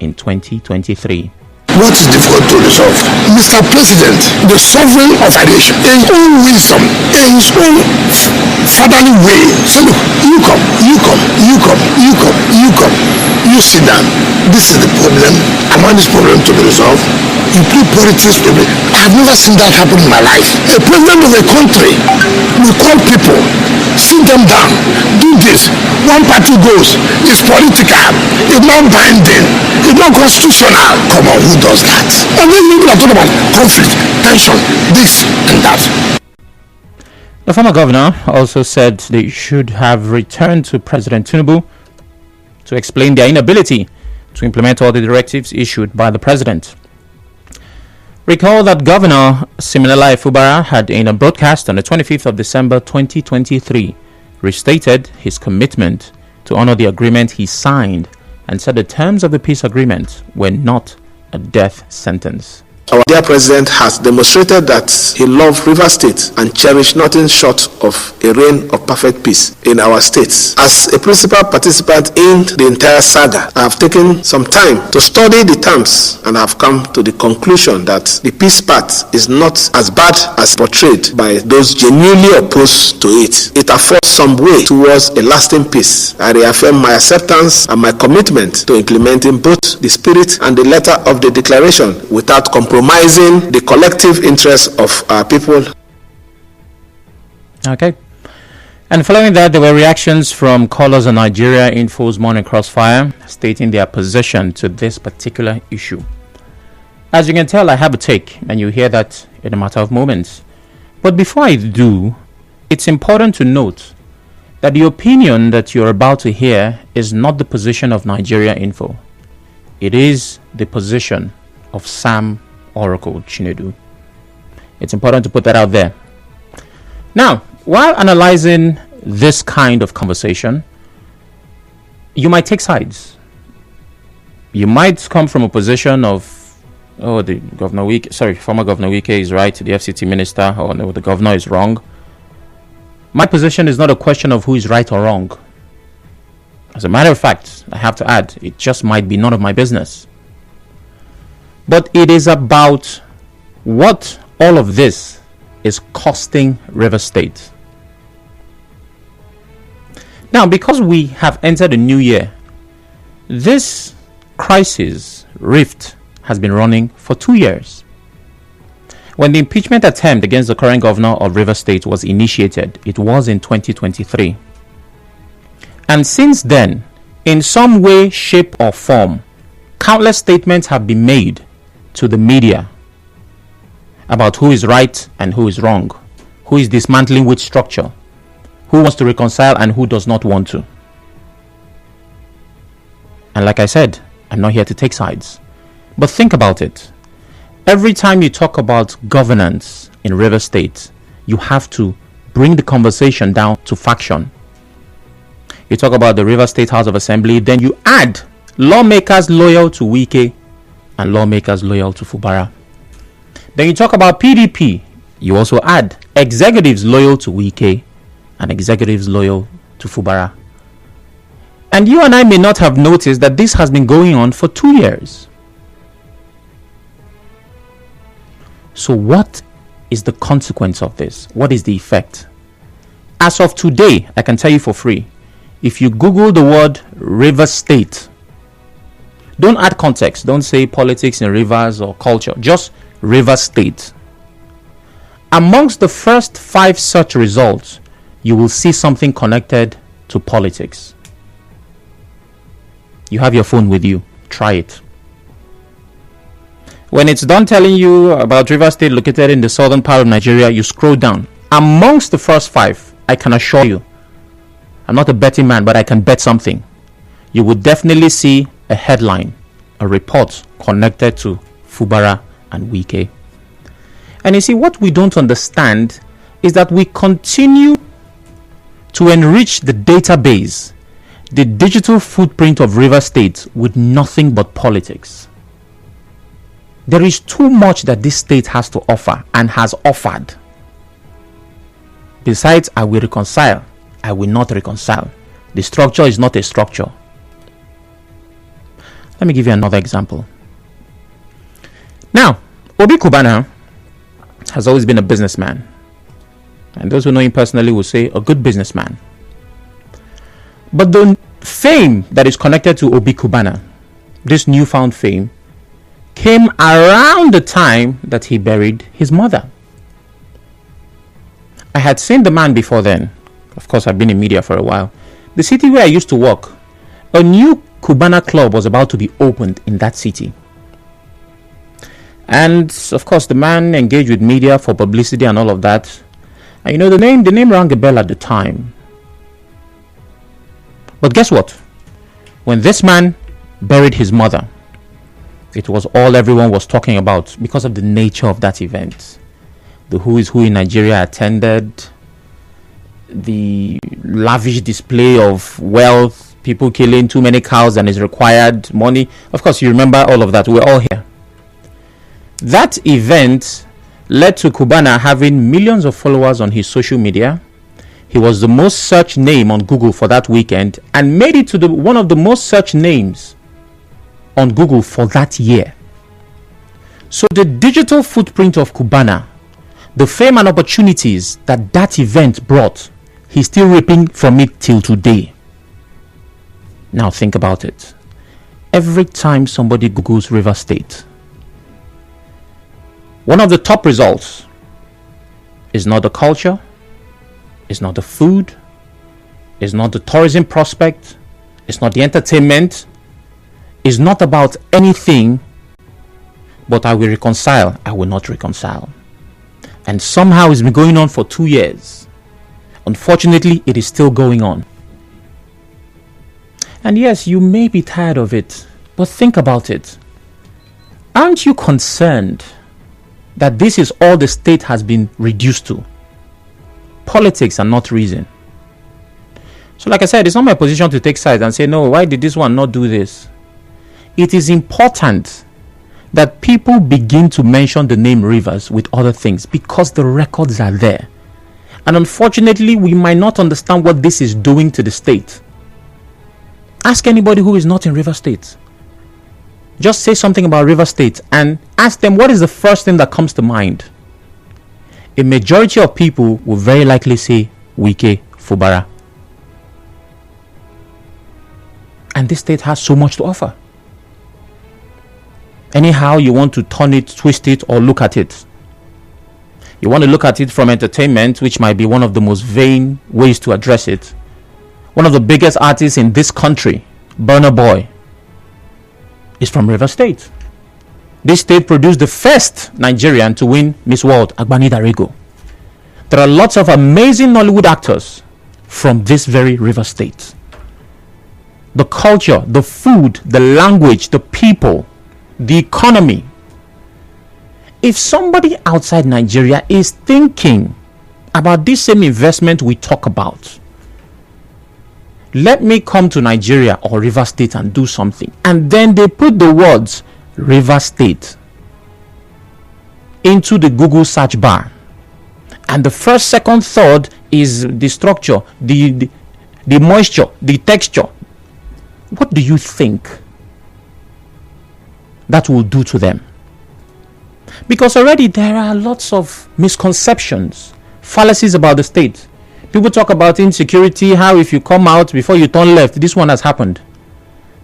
in 2023. What is difficult to resolve? Mr. President, the sovereign of a nation, in his own wisdom, in his own fatherly way, say, look, you come, you sit down. This is the problem. I want this problem to be resolved. You play politics with me. I have never seen that happen in my life. A president of a country will call people, sit them down, do this. One party goes, it's political, it's not binding, it's not constitutional. Come on, who does that? And then people are talking about conflict, tension, this and that. The former governor also said they should have returned to President Tinubu to explain their inability to implement all the directives issued by the president. Recall that Governor Siminala Fubara had, in a broadcast on the 25th of December 2023, restated his commitment to honor the agreement he signed and said the terms of the peace agreement were not a death sentence. Our dear president has demonstrated that he loved River State and cherished nothing short of a reign of perfect peace in our states. As a principal participant in the entire saga, I have taken some time to study the terms and have come to the conclusion that the peace path is not as bad as portrayed by those genuinely opposed to it. It affords some way towards a lasting peace. I reaffirm my acceptance and my commitment to implementing both the spirit and the letter of the declaration without compromising the collective interests of our people. Okay. And following that, there were reactions from callers on Nigeria Info's Morning Crossfire stating their position to this particular issue. As you can tell, I have a take, and you hear that in a matter of moments. But before I do, it's important to note that the opinion that you're about to hear is not the position of Nigeria Info. It is the position of Sam Oracle Chinedu. It's important to put that out there. Now, while analyzing this kind of conversation, you might take sides. You might come from a position of, former Governor Wike is right, the FCT minister, or no, the governor is wrong. My position is not a question of who is right or wrong. As a matter of fact, I have to add, it just might be none of my business. But it is about what all of this is costing River State. Now, because we have entered a new year, this crisis, rift, has been running for 2 years. When the impeachment attempt against the current governor of River State was initiated, it was in 2023. And since then, in some way, shape or form, countless statements have been made to the media about who is right and who is wrong, who is dismantling which structure, who wants to reconcile and who does not want to. And like I said, I'm not here to take sides. But think about it. Every time you talk about governance in River State, you have to bring the conversation down to faction. You talk about the River State House of Assembly, then you add lawmakers loyal to Wike and lawmakers loyal to Fubara. Then you talk about PDP, you also add executives loyal to Wike and executives loyal to Fubara. And you and I may not have noticed that this has been going on for 2 years. So what is the consequence of this? What is the effect? As of today, I can tell you for free, if you Google the word River State, don't add context, don't say politics in rivers or culture, just River State. Amongst the first 5 such results, you will see something connected to politics. You have your phone with you, try it. When it's done telling you about River State located in the southern part of Nigeria, you scroll down. Amongst the first 5, I can assure you, I'm not a betting man, but I can bet something. You would definitely see a headline, a report connected to Fubara and Wike. And you see, what we don't understand is that we continue to enrich the database, the digital footprint of River State, with nothing but politics. There is too much that this state has to offer and has offered. Besides, I will reconcile. I will not reconcile. The structure is not a structure. Let me give you another example. Now, Obi Kubana has always been a businessman. And those who know him personally will say a good businessman. But the fame that is connected to Obi Kubana, this newfound fame, came around the time that he buried his mother. I had seen the man before then. Of course, I've been in media for a while. The city where I used to work, a new Cubana club was about to be opened in that city. And of course, the man engaged with media for publicity and all of that. And you know, the name rang a bell at the time. But guess what? When this man buried his mother, it was all everyone was talking about because of the nature of that event. The who is who in Nigeria attended, the lavish display of wealth, people killing too many cows than is required, money. Of course, you remember all of that. We're all here. That event led to Cubana having millions of followers on his social media. He was the most searched name on Google for that weekend and made it to one of the most searched names on Google for that year. So the digital footprint of Cubana, the fame and opportunities that event brought, he's still reaping from it till today. Now think about it. Every time somebody Googles River State, one of the top results is not the culture, it's not the food, it's not the tourism prospect, it's not the entertainment, it's not about anything but I will reconcile, I will not reconcile. And somehow it's been going on for 2 years. Unfortunately, it is still going on. And yes, you may be tired of it, but think about it. Aren't you concerned that this is all the state has been reduced to? Politics and not reason. So like I said, it's not my position to take sides and say, no, why did this one not do this? It is important that people begin to mention the name Rivers with other things because the records are there. And unfortunately, we might not understand what this is doing to the state. Ask anybody who is not in River State. Just say something about River State and ask them what is the first thing that comes to mind. A majority of people will very likely say Wike, Fubara. And this state has so much to offer. Anyhow you want to turn it, twist it, or look at it. You want to look at it from entertainment, which might be one of the most vain ways to address it. One of the biggest artists in this country, Burna Boy, is from River State. This state produced the first Nigerian to win Miss World, Agbani Darego. There are lots of amazing Nollywood actors from this very River State. The culture, the food, the language, the people, the economy. If somebody outside Nigeria is thinking about this same investment we talk about, let me come to Nigeria or River State and do something, and then they put the words River State into the Google search bar, and the first, second, third is the structure, the moisture, the texture. What do you think that will do to them? Because already there are lots of misconceptions, fallacies about the state. People talk about insecurity, how if you come out before you turn left, this one has happened.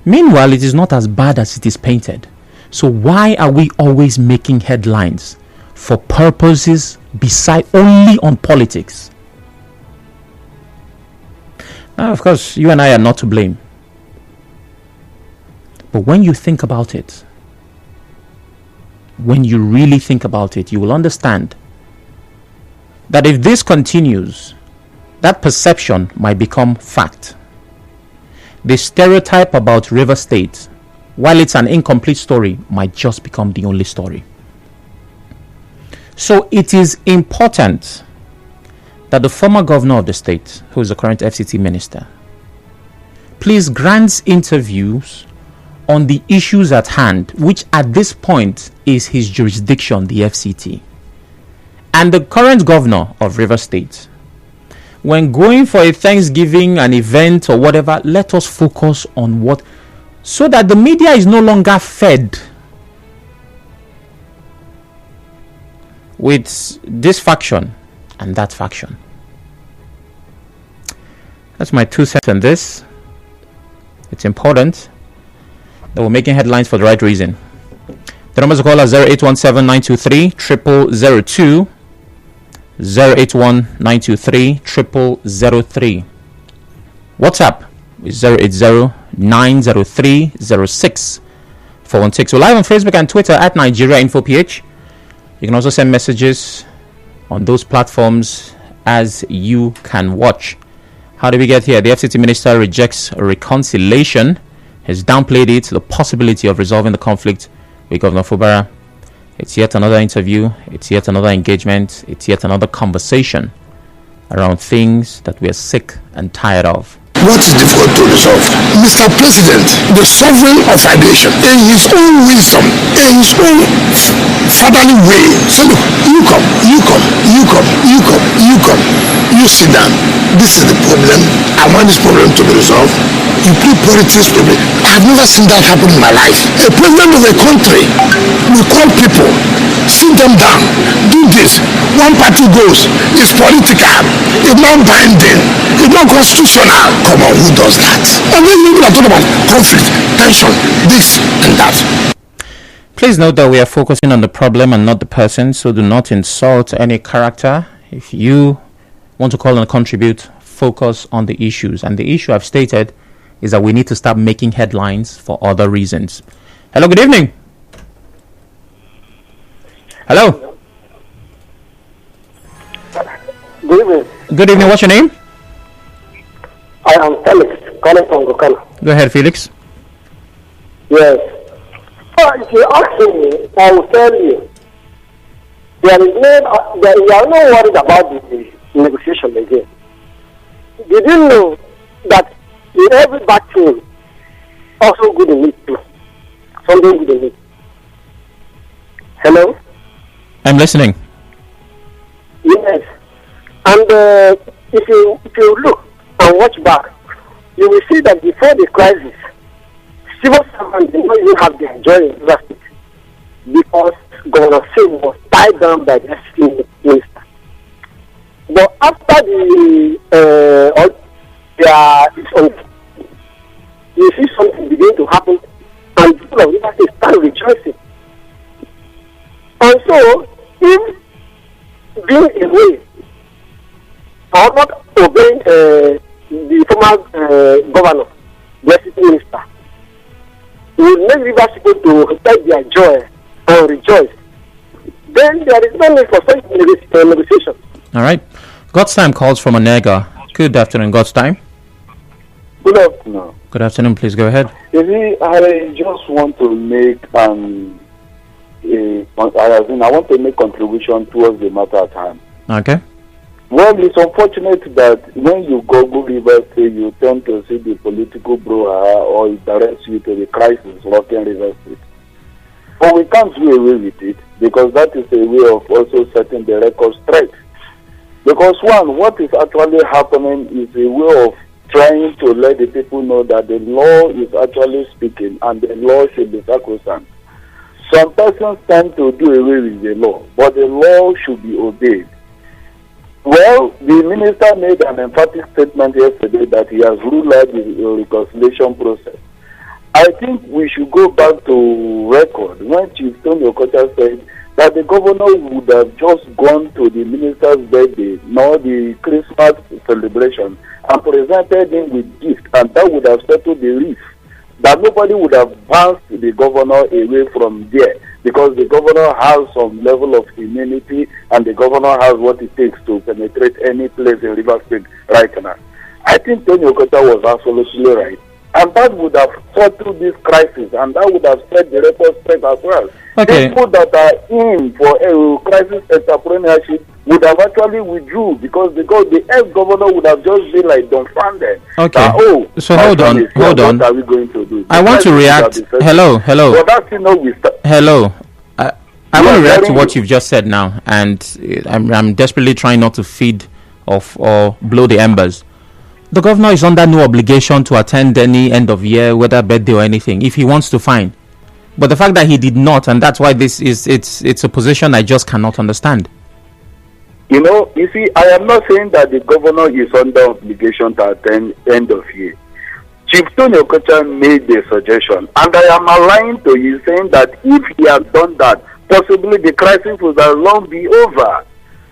Meanwhile, it is not as bad as it is painted. So why are we always making headlines for purposes beside only on politics? Now, of course, you and I are not to blame. But when you think about it, when you really think about it, you will understand that if this continues, that perception might become fact. The stereotype about River State, while it's an incomplete story, might just become the only story. So it is important that the former governor of the state, who is the current FCT minister, please grants interviews on the issues at hand, which at this point is his jurisdiction, the FCT. And the current governor of River State, when going for a Thanksgiving, an event or whatever, let us focus on what so that the media is no longer fed with this faction and that faction. That's my 2 cents on this. It's important that we're making headlines for the right reason. The numbers to call are 0817-923-0002, 081-923-0003. WhatsApp is 080-903-06-416. We're live on Facebook and Twitter at Nigeria Info PH. You can also send messages on those platforms as you can watch. How did we get here? The FCT minister rejects reconciliation. Has downplayed it, the possibility of resolving the conflict with Governor Fubara. It's yet another interview. It's yet another engagement. It's yet another conversation around things that we are sick and tired of. What is difficult to resolve? Mr. President, the sovereign of our nation, in his own wisdom, in his own fatherly way, said, look, you come, you sit down. This is the problem. I want this problem to be resolved. You put politics to me. I have never seen that happen in my life. A president of a country will call people, sit them down, do this. One party goes, it's political, it's not binding, it's not constitutional. Come on, who does that? And then people are talking about conflict, tension, this and that. Please note that we are focusing on the problem and not the person, so do not insult any character. If you want to call and contribute, focus on the issues. And the issue I've stated is that we need to start making headlines for other reasons. Hello, good evening. Hello. Good evening. Good evening. What's your name? I am Felix, calling from Gokana. Go ahead, Felix. Yes. If you ask me, I will tell you. We are not worried about the negotiation again. Did you know that in every bad thing, also good in it too? Something good in it. Hello? I'm listening. Yes. And if you look and watch back, you will see that before the crisis, civil servants did not even have their joy in River State because Governor Singh was tied down by the FCC minister. But after you see something begin to happen, and people of River State start rejoicing. And so, if being away or not obeying the former governor, the FCC minister, will make River people to take their joy and rejoice. Then there is no need for such negotiation. All right. God's time calls from Onega. Good afternoon, God's time. Good afternoon. Good afternoon. Please go ahead. You see, I just want to make I want to make contribution towards the matter at hand. Okay. Well, it's unfortunate that when you Google River State, you tend to see the political brouhaha, or it directs you to the crisis rocking River State. But we can't do away with it, because that is a way of also setting the record straight. Because one, what is actually happening is a way of trying to let the people know that the law is actually speaking and the law should be sacrosanct. Some persons tend to do away with the law, but the law should be obeyed. Well, the minister made an emphatic statement yesterday that he has ruled out the reconciliation process. I think we should go back to record when Chief Tony Okocha said that the governor would have just gone to the minister's birthday, nor the Christmas celebration, and presented him with gifts, and that would have settled the risk. That nobody would have bounced the governor away from there, because the governor has some level of immunity and the governor has what it takes to penetrate any place in River State right now. I think Tony Okocha was absolutely right. And that would have settled this crisis, and that would have set the record straight as well. Okay. People that are in for a crisis entrepreneurship would have actually withdrew, because the ex-governor would have just been like dumbfounded. Okay. So hold on. What are we going to do? I want to react. Hello. But that's Hello. I want to react to what you've just said now, and I'm desperately trying not to feed off or blow the embers. The governor is under no obligation to attend any end of year, whether birthday or anything, if he wants to, fine. But the fact that he did not, and that's why it's a position I just cannot understand. You know, you see, I am not saying that the governor is under obligation to attend end of year. Chief Tony Okocha made the suggestion, and I am aligned to you, saying that if he had done that, possibly the crisis would have long be over.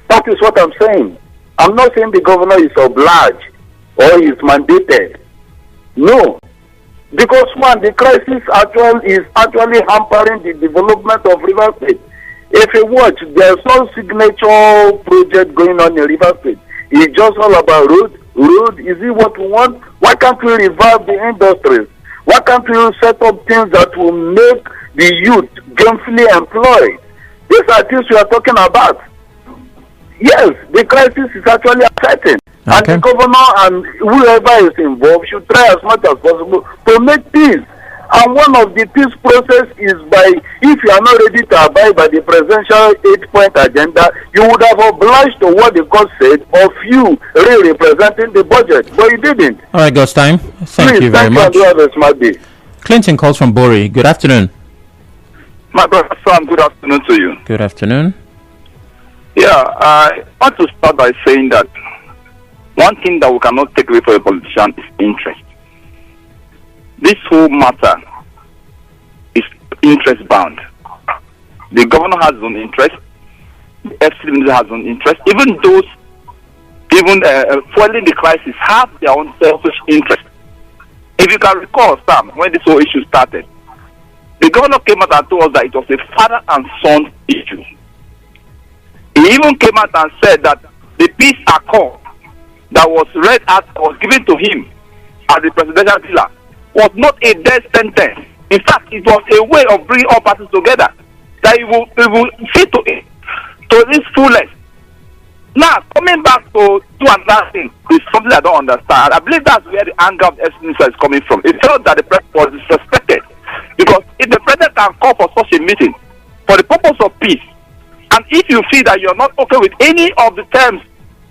That is what I'm saying. I'm not saying the governor is obliged or is mandated. No. Because one, the crisis is actually hampering the development of River State. If you watch, there's no signature project going on in River State. It's just all about road. Is it what we want? Why can't we revive the industries? Why can't we set up things that will make the youth gainfully employed? These are things we are talking about. Yes, the crisis is actually affecting. Okay. And the governor and whoever is involved should try as much as possible to make peace. And one of the peace process is by, if you are not ready to abide by the presidential 8-point agenda, you would have obliged to what the court said of you representing the budget, but you didn't. All right, God's time. Thank you very much. You have a smart day. Clinton calls from Bori. Good afternoon. My brother Sam, good afternoon to you. Good afternoon. Yeah, I want to start by saying that one thing that we cannot take away from a politician is interest. This whole matter is interest bound. The governor has his own interest, the FCC minister has his own interest, even those fueling the crisis have their own selfish interest. If you can recall, Sam, when this whole issue started, the governor came out and told us that it was a father and son issue. He even came out and said that the peace accord that was read out, was given to him as the presidential villa, was not a death sentence. In fact, it was a way of bringing all parties together, that it will see to this fullness. Now, coming back to another thing, is something I don't understand. I believe that's where the anger of the minister is coming from. It felt that the president was disrespected, because if the president can call for such a meeting for the purpose of peace, and if you feel that you're not okay with any of the terms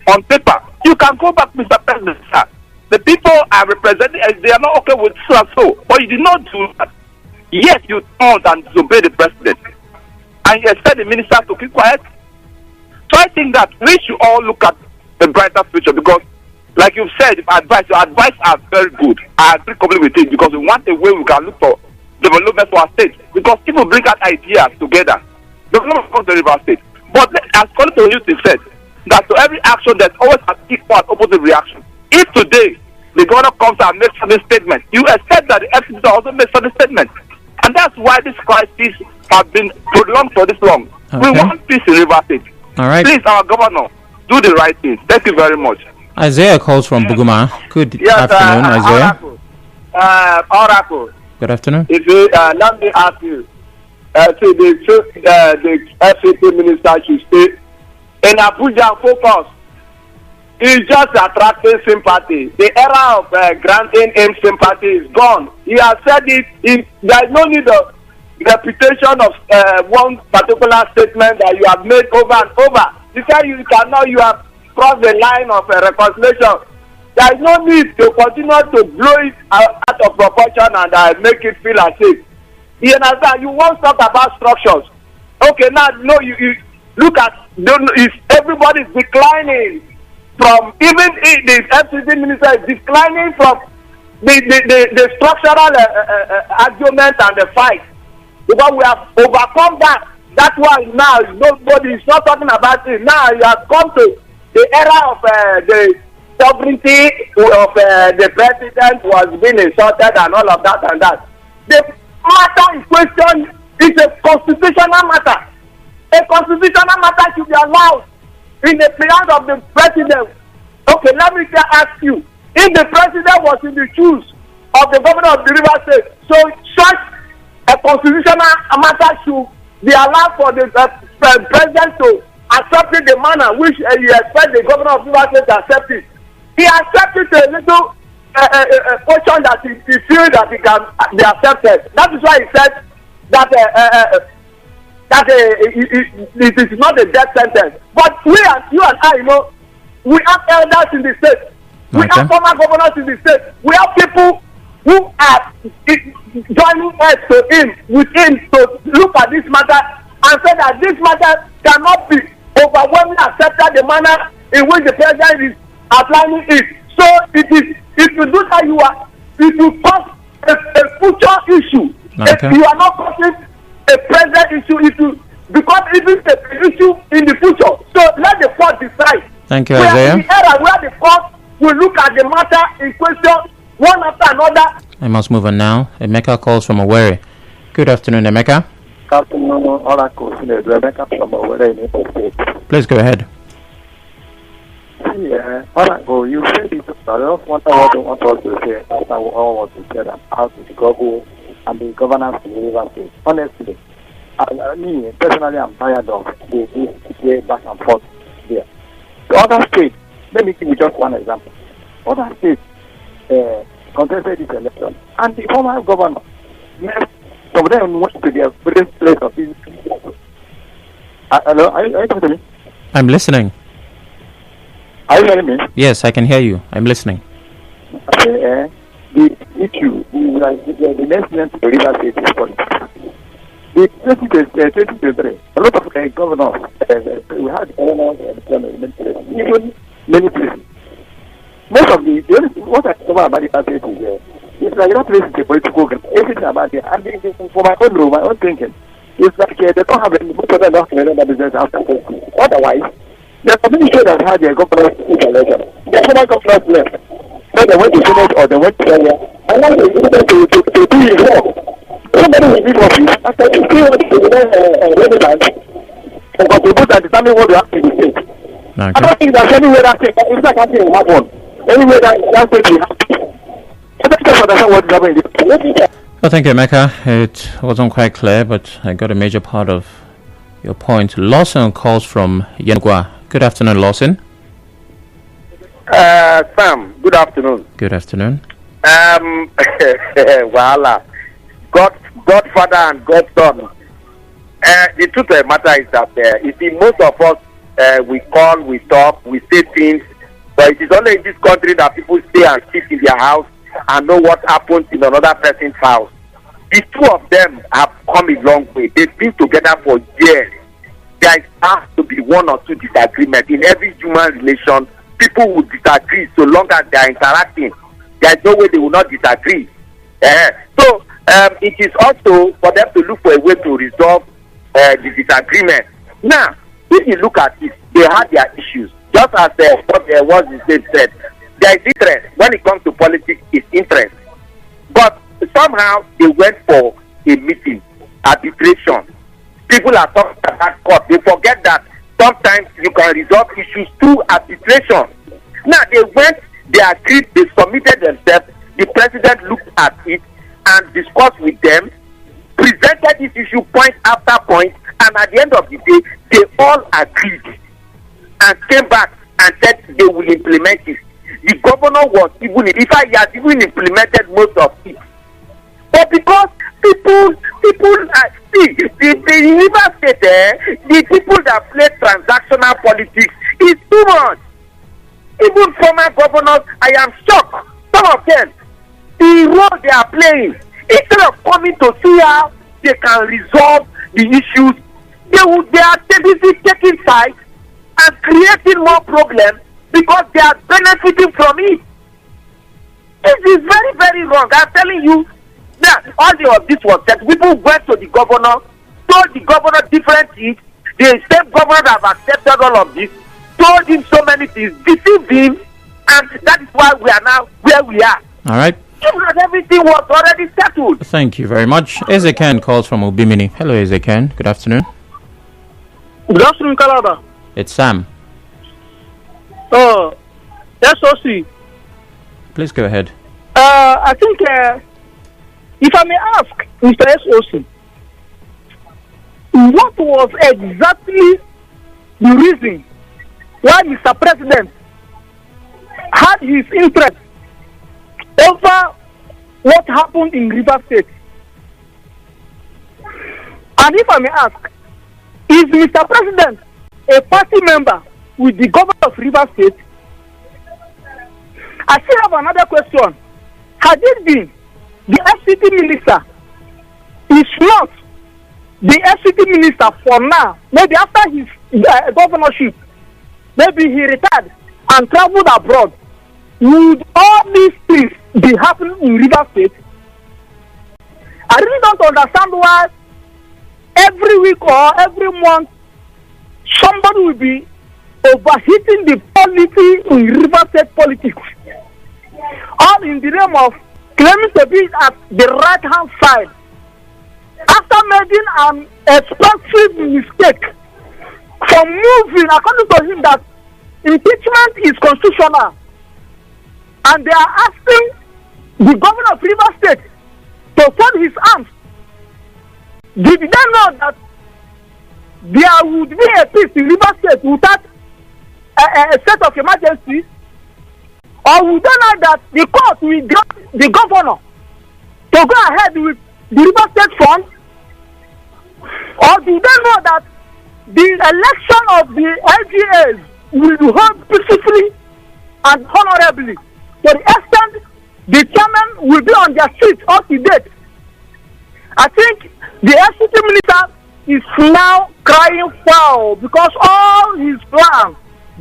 on paper, you can go back, Mr. President, sir. The people are representing, they are not okay with so and so, but you did not do that. Yes, you turned and disobeyed the president, and you expect the minister to keep quiet. So I think that we should all look at the brighter future, because, like you've said, your advice are very good. I agree completely with it, because we want a way we can look for development for our state. Because people bring out ideas together, development for the River State. But as Colin Youth said, that to every action there's always an equal and opposite reaction. If today the governor comes and makes certain statement, you expect that the FCC also makes certain statement. And that's why this crisis has been prolonged for this long. Okay. We want peace in River State. All right. Please, our governor, do the right thing. Thank you very much. Isaiah calls from Buguma. Good afternoon, Isaiah. Oracle. Good afternoon. If you, let me ask you. The FCC minister should stay in Abuja focus. It's just attracting sympathy. The era of granting him sympathy is gone. He has said it. There is no need of reputation of one particular statement that you have made over and over. You say you have crossed the line of reconciliation. There is no need to continue to blow it out of proportion and make it feel as if. You understand? You won't talk about structures. Okay, now no, you look at if everybody is declining from, even the FCC minister is declining from the structural argument and the fight, because we have overcome that. That's why now nobody is not talking about it. Now you have come to the era of the sovereignty of the president was being insulted and all of that and that. The matter in question is a constitutional matter. A constitutional matter should be allowed in the period of the president. Okay, let me ask you, if the president was in the shoes of the governor of the River State, so such a constitutional matter should be allowed for the president to accept it the manner which you expect the governor of the River State to accept it. He accepted a little portion that he feels that he can be accepted. That is why he said that it is not a death sentence. But you and I, we have elders in the state. We have former governors in the state. We have people who are joining us with him to look at this matter and say that this matter cannot be overwhelmingly accepted the manner in which the president is applying it. So if you do that, it will cause a future issue. Okay. If you are not causing a present issue, because it is an issue in the future. So let the court decide. Thank you, Isaiah. Where the court will look at the matter in question one after another. I must move on now. Emeka calls from Owerri. Good afternoon, Emeka. Good afternoon, Oracle. Emeka from Owerri. Please go ahead. Yeah, Oracle, you said it. I don't want us to say after all what you said about the government and the governance of the River State. Honestly, me personally, I'm tired of the way back and forth there. The other states, let me give you just one example. Other states contested this election, and the former governor left. Some of them went to their various place of his. Hello, are you talking to me? I'm listening. Are you hearing me? Yes, I can hear you. I'm listening. The issue, the next event to the River State is politics. The 2023, a lot of governors, we had governors, even many places. Most of what I discovered about the state is it's like that place is a political game. Everything about it, and for my own role, my own thinking, it's like they don't have any most of them don't have any business after politics. Otherwise, the community that had their governors election, the former governors left. So they went to Senate or they went to area, and now they decided to do his work. Somebody will be office after you see what the relevant and contribute and determine what they have to the state. Okay. I don't think there's anywhere that state, if that country will happen, anywhere that state will happen. I don't think understand what is happening. Well, thank you, Emeka. It wasn't quite clear, but I got a major part of your point. Lawson calls from Yenugua. Good afternoon, Lawson. Sam, good afternoon. Good afternoon. Voila. Godfather and Godson. The truth of the matter is that you see, most of us we call, we talk, we say things, but it is only in this country that people stay and sit in their house and know what happens in another person's house. The two of them have come a long way. They've been together for years. There has to be one or two disagreements in every human relation. People will disagree so long as they are interacting. There is no way they will not disagree. So it is also for them to look for a way to resolve the disagreement. Now, if you look at it, they have their issues. Just as what the state said, there is interest. When it comes to politics, it's interest. But somehow they went for a meeting, arbitration. People are talking about court. They forget that sometimes you can resolve issues through arbitration. Now they went, they agreed, they submitted themselves. The president looked at it and discussed with them, presented this issue point after point, and at the end of the day, they all agreed and came back and said they will implement it. The governor was even, in fact, he has even implemented most of it. But because people see the River State, the people that play transactional politics is too much. Even former governors, I am shocked. Some of them, the role they are playing, instead of coming to see how they can resolve the issues, they are busy taking sides and creating more problems because they are benefiting from it. This is very, very wrong. I'm telling you. Now, all of this was said. People went to the governor, told the governor different things. The same governor have accepted all of this, told him so many things, deceived him, and that is why we are now where we are. All right. If not, everything was already settled. Thank you very much. Ezekiel calls from Obimini. Hello, Ezekiel. Good afternoon. Good afternoon, Kalaba. It's Sam. SOC. Please go ahead. I think, if I may ask, Mr. SOC, what was exactly the reason why Mr. President had his interest over what happened in River State? And if I may ask, is Mr. President a party member with the governor of River State? I still have another question. Had it been the FCT minister is not the FCT minister for now, maybe after his governorship, maybe he retired and traveled abroad, would all these things be happening in River State? I really don't understand why every week or every month somebody will be overheating the polity in River State politics, all in the name of claiming to be at the right hand side after making an expensive mistake for moving, according to him, that impeachment is constitutional, and they are asking the governor of River State to fold his arms. Did they know that there would be a peace in River State without a state of emergency? Or would they know that the court will grant the governor to go ahead with the River State fund? Or do they know that the election of the LGAs will be held peacefully and honorably, to the extent the chairman will be on their seat up to date? I think the FCT minister is now crying foul because all his plans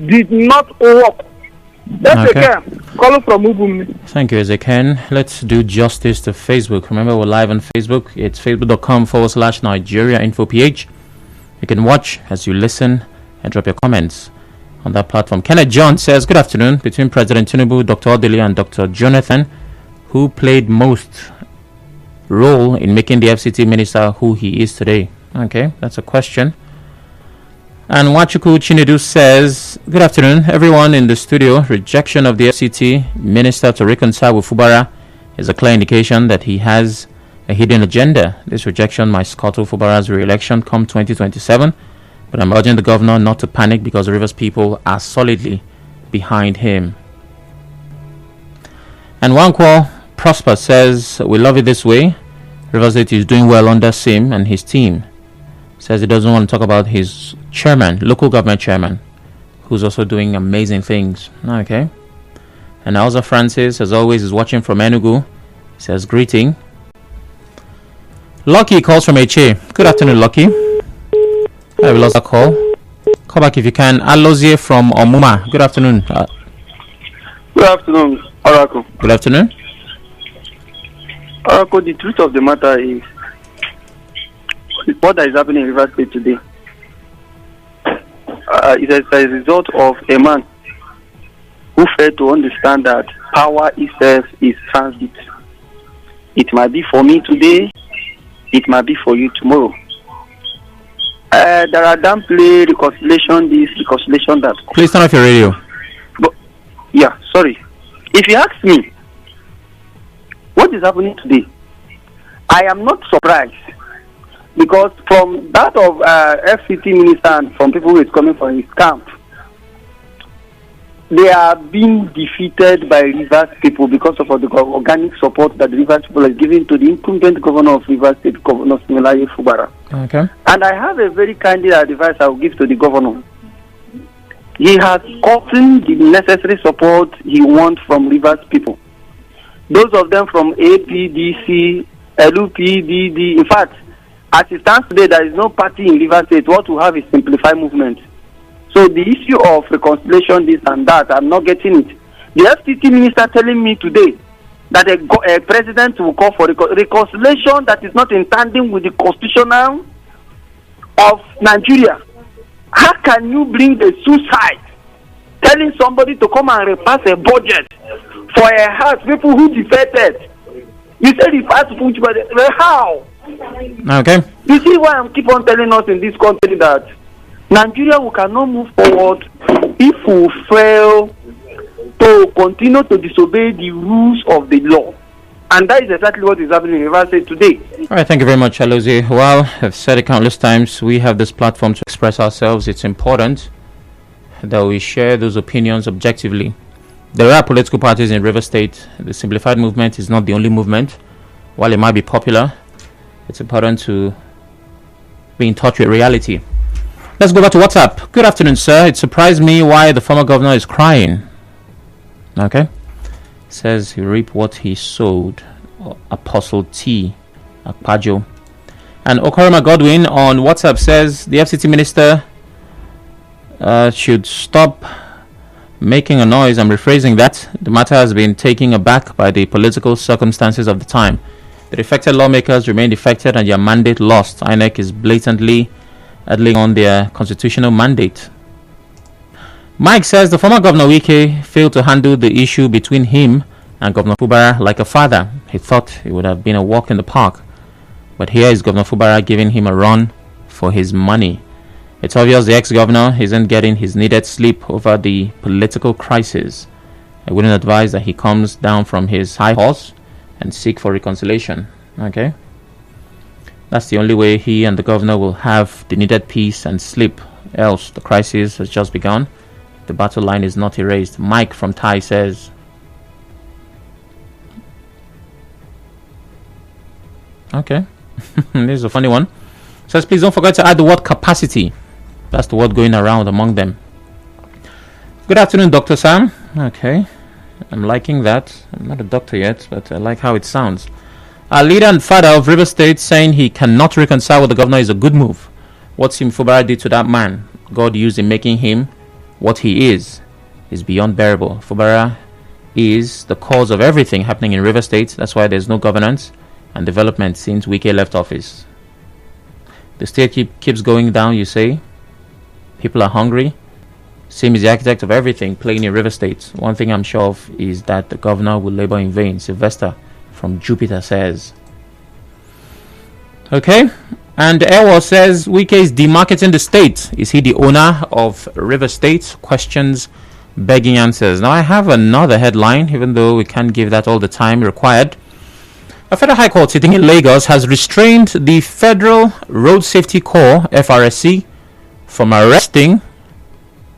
did not work. That's okay. Calling from Ubumi. Thank you, Ezekiel. Let's do justice to Facebook. Remember, we're live on Facebook. It's facebook.com/NigeriaInfoPH. You can watch as you listen and drop your comments on that platform. Kenneth John says, good afternoon. Between President Tinubu, Dr. Odili, and Dr. Jonathan, who played most role in making the FCT minister who he is today? Okay, that's a question. And Wachuku Chinedu says, good afternoon, everyone in the studio. Rejection of the FCT minister to reconcile with Fubara is a clear indication that he has a hidden agenda. This rejection might scuttle Fubara's re-election come 2027, but I'm urging the governor not to panic because the Rivers people are solidly behind him. And Wankwo Prosper says, we love it this way. Rivers State is doing well under Sim and his team. Says he doesn't want to talk about his chairman, local government chairman, who's also doing amazing things. Okay. And Elza Francis, as always, is watching from Enugu. Says greeting. Lucky calls from HA. Good afternoon, Lucky. I lost a call. Call back if you can. Alozie from Omuma. Good afternoon. Good afternoon, Oracle. Good afternoon. Oracle, the truth of the matter is what is happening in River State today is as a result of a man who failed to understand that power itself is transit. It might be for me today, it might be for you tomorrow. There are downplay reconciliation, this reconciliation that. Please turn off your radio. But, yeah, sorry. If you ask me, what is happening today? I am not surprised because from that of FCT minister and from people who is coming from his camp, they are being defeated by Rivers people because of the organic support that Rivers people is giving to the incumbent governor of Rivers State, Governor Similaye Fubara. Okay. And I have a very kindly advice I will give to the governor. He has gotten the necessary support he wants from Rivers people. Those of them from APDC, LUPDD, in fact, as it stands today, there is no party in Rivers State. What we have is Simplify movement. So the issue of reconciliation, this and that, I'm not getting it. The FCT minister telling me today that a president will call for reconciliation that is not in tandem with the constitution of Nigeria. How can you bring a suicide telling somebody to come and repass a budget for a house, people who defected? You said he passed food, but how? Okay. You see why I keep on telling us in this country that Nigeria, we cannot move forward if we fail to continue to disobey the rules of the law. And that is exactly what is happening in Rivers State today. All right, thank you very much, Alozie. Well, I've said it countless times, we have this platform to express ourselves. It's important that we share those opinions objectively. There are political parties in Rivers State. The Simplified movement is not the only movement. While it might be popular, it's important to be in touch with reality. Let's go back to WhatsApp. Good afternoon, sir. It surprised me why the former governor is crying. Okay. Says he reap what he sowed. Apostle T. Akpajo. And Okoroma Godwin on WhatsApp says the FCT minister should stop making a noise. I'm rephrasing that. The matter has been taken aback by the political circumstances of the time. The defected lawmakers remain defected and their mandate lost. INEC is blatantly adling on their constitutional mandate. Mike says the former Governor Wike failed to handle the issue between him and Governor Fubara like a father. He thought it would have been a walk in the park. But here is Governor Fubara giving him a run for his money. It's obvious the ex-governor isn't getting his needed sleep over the political crisis. I wouldn't advise that he comes down from his high horse and seek for reconciliation. Okay? That's the only way he and the governor will have the needed peace and sleep. Else, the crisis has just begun. The battle line is not erased. Mike from Thai says, okay. This is a funny one. Says, please don't forget to add the word capacity. That's the word going around among them. Good afternoon, Dr. Sam. Okay. I'm liking that. I'm not a doctor yet, but I like how it sounds. Our leader and father of River State saying he cannot reconcile with the governor is a good move. What Sim Fubara did to that man, God used in making him what he is beyond bearable. Fubara is the cause of everything happening in River State. That's why there's no governance and development since Wike left office. The state keeps going down, you say. People are hungry. Sim is the architect of everything playing in River State. One thing I'm sure of is that the governor will labor in vain. Sylvester from Jupiter says. Okay. And Ewa says, Wike is demarketing the state. Is he the owner of River State? Questions begging answers. Now I have another headline, even though we can't give that all the time required. A federal high court sitting in Lagos has restrained the Federal Road Safety Corps, FRSC, from arresting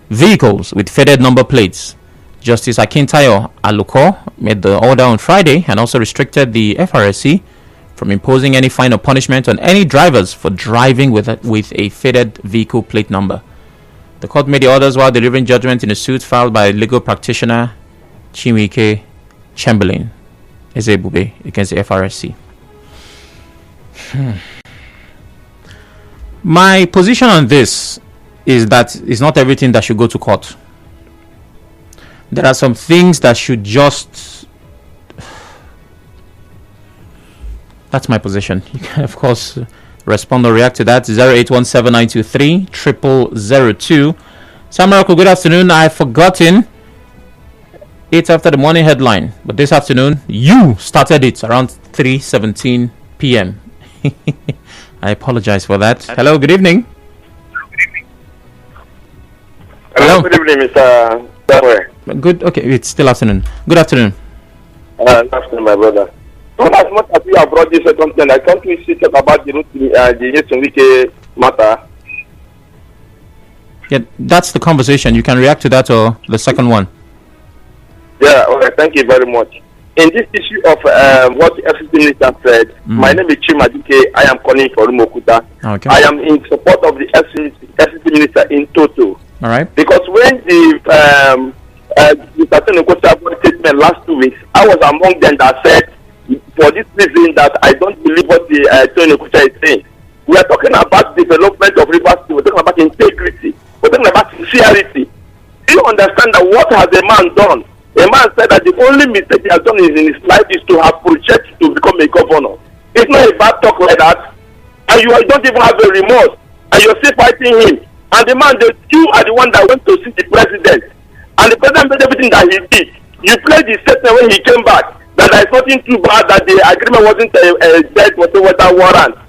vehicles with faded number plates. Justice Akintayo Aluko made the order on Friday and also restricted the FRSC from imposing any fine or punishment on any drivers for driving with a faded vehicle plate number. The court made the orders while delivering judgment in a suit filed by legal practitioner Chimike Chamberlain Ezebube against the FRSC. My position on this is that it's not everything that should go to court. There are some things that should just... That's my position. You can, of course, respond or react to that. 0817-923-0002. Samarako, good afternoon. I've forgotten it after the morning headline, but this afternoon you started it around 3:17 p.m. I apologize for that. Hello, good evening. Hello. Good evening, Mr. Samuel. Good. Okay, it's still afternoon. Good afternoon. Good afternoon, my brother. So as much as you have brought this content, I can't really talk about the Wike matter. Yeah, that's the conversation. You can react to that or the second one. Yeah, okay, thank you very much. In this issue of what the FCC minister said, my name is Chimadike. I am calling for Rumokuta. Okay. I am in support of the FCC minister in total. All right. Because when the Attorney General statement last 2 weeks, I was among them that said, for this reason, that I don't believe what the Attorney General is saying. We are talking about development of Rivers State. We're talking about integrity. We're talking about sincerity. Do you understand that what has a man done? A man said that the only mistake he has done in his life is to have projected to become a governor. It's not a bad talk like that. And you don't even have a remorse. And you're still fighting him. And the man, you are the one that went to see the president. And the president did everything that he did. You played the statement when he came back that there is nothing too bad, that the agreement wasn't dead, whatever warrant.